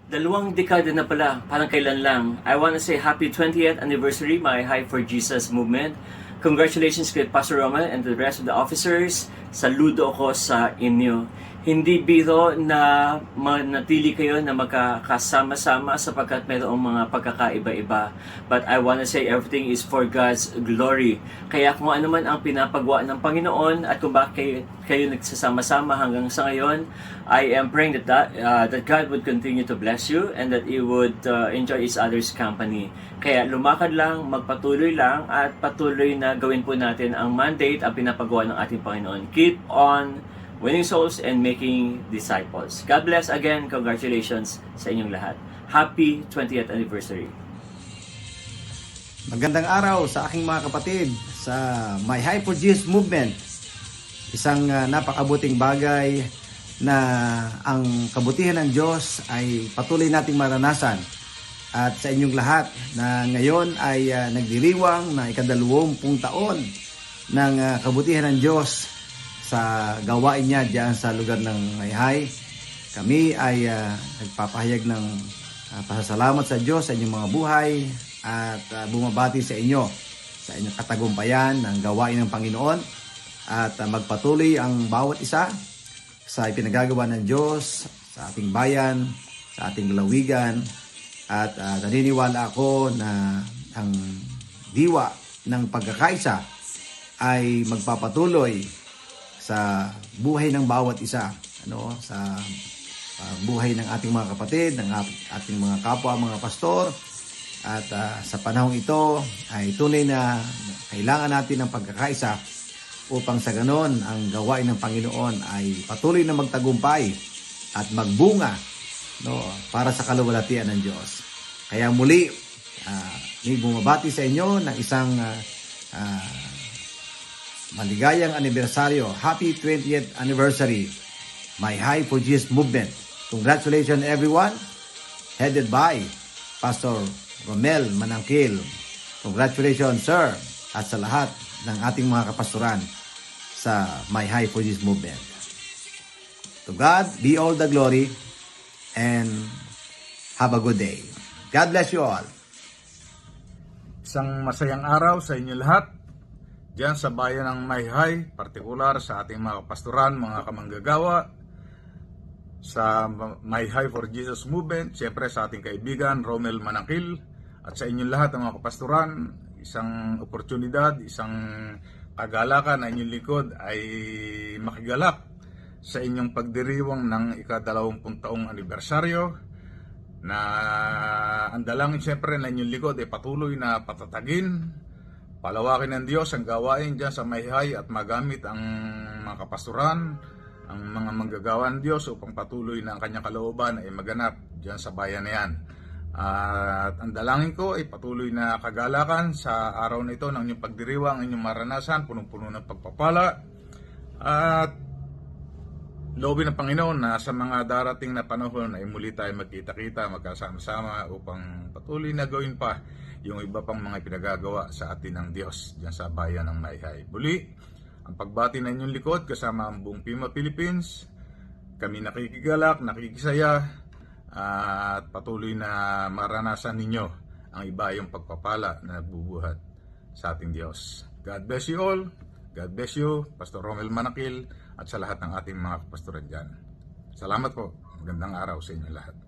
Dalawang dekada na pala, parang kailan lang. I want to say happy 20th anniversary, my High for Jesus movement. Congratulations kay Pastor Romel and the rest of the officers. Saludo ako sa inyo. Hindi biro na manatili kayo na magkakasama-sama sapagkat mayroong mga pagkakaiba-iba. But I want to say everything is for God's glory. Kaya kung ano man ang pinapagawa ng Panginoon at kung bakit kayo nagsasama-sama hanggang sa ngayon, I am praying that God would continue to bless you and that you would enjoy each other's company. Kaya lumakad lang, magpatuloy lang at patuloy na gawin po natin ang mandate ang pinapagawa ng ating Panginoon. Keep on winning souls and making disciples. God bless again. Congratulations sa inyong lahat. Happy 20th anniversary. Magandang araw sa aking mga kapatid sa My High for Jesus movement. Isang napakabuting bagay na ang kabutihan ng Diyos ay patuloy nating maranasan. At sa inyong lahat na ngayon ay nagdiriwang na ika-20 taon ng kabutihan ng Diyos sa gawain niya diyan sa lugar ng Mayhay. Kami ay nagpapahayag ng pasasalamat sa Diyos sa inyong mga buhay at bumabati sa inyo sa inyong katagumpayan ng gawain ng Panginoon at magpatuloy ang bawat isa sa ipinagagawa ng Diyos sa ating bayan, sa ating lalawigan at naniniwala ako na ang diwa ng pagkakaisa ay magpapatuloy sa buhay ng bawat isa, sa buhay ng ating mga kapatid, ng ating mga kapwa, mga pastor. At sa panahong ito ay tunay na kailangan natin ng pagkakaisa upang sa ganon ang gawain ng Panginoon ay patuloy na magtagumpay at magbunga para sa kaluwalhatian ng Diyos. Kaya muli, may bumabati sa inyo ng isang maligayang anibersaryo. Happy 20th anniversary, My High for Jesus movement. Congratulations everyone, headed by Pastor Romel Manangkil. Congratulations sir, at sa lahat ng ating mga kapastoran sa My High for Jesus movement. To God be all the glory and have a good day. God bless you all. Isang masayang araw sa inyo lahat diyan sa bayan ng Mayhay, partikular sa ating mga pastoran, mga kamanggagawa, sa Mayhay for Jesus movement, siyempre sa ating kaibigan Romel Manangkil, at sa inyong lahat ng mga kapastoran, isang oportunidad, isang kagalakan na inyong likod ay makigalak sa inyong pagdiriwang ng ika-20 taong anibersaryo, na ang dalangin siyempre na inyong likod ay patuloy na patatagin, palawakin ng Diyos ang gawain dyan sa Mayhay at magamit ang mga kapastoran, ang mga manggagawa ng Diyos upang patuloy na ang kanyang kalooban ay maganap dyan sa bayan na yan. At ang dalangin ko ay patuloy na kagalakan sa araw na ito ng inyong pagdiriwang, ang inyong maranasan, punong-puno ng pagpapala. At loobin ng Panginoon na sa mga darating na panahon ay muli tayo magkita-kita, magkasama-sama upang patuloy na gawin pa yung iba pang mga pinagagawa sa atin ng Diyos dyan sa bayan ng Mayhay. Muli, ang pagbati ng inyong likod kasama ang buong Pima Philippines, kami nakikigalak, nakikisaya at patuloy na maranasan ninyo ang iba yung pagpapala na nagbubuhat sa ating Diyos. God bless you all. God bless you, Pastor Romel Manangkil, at sa lahat ng ating mga pastoran dyan. Salamat po. Magandang araw sa inyo lahat.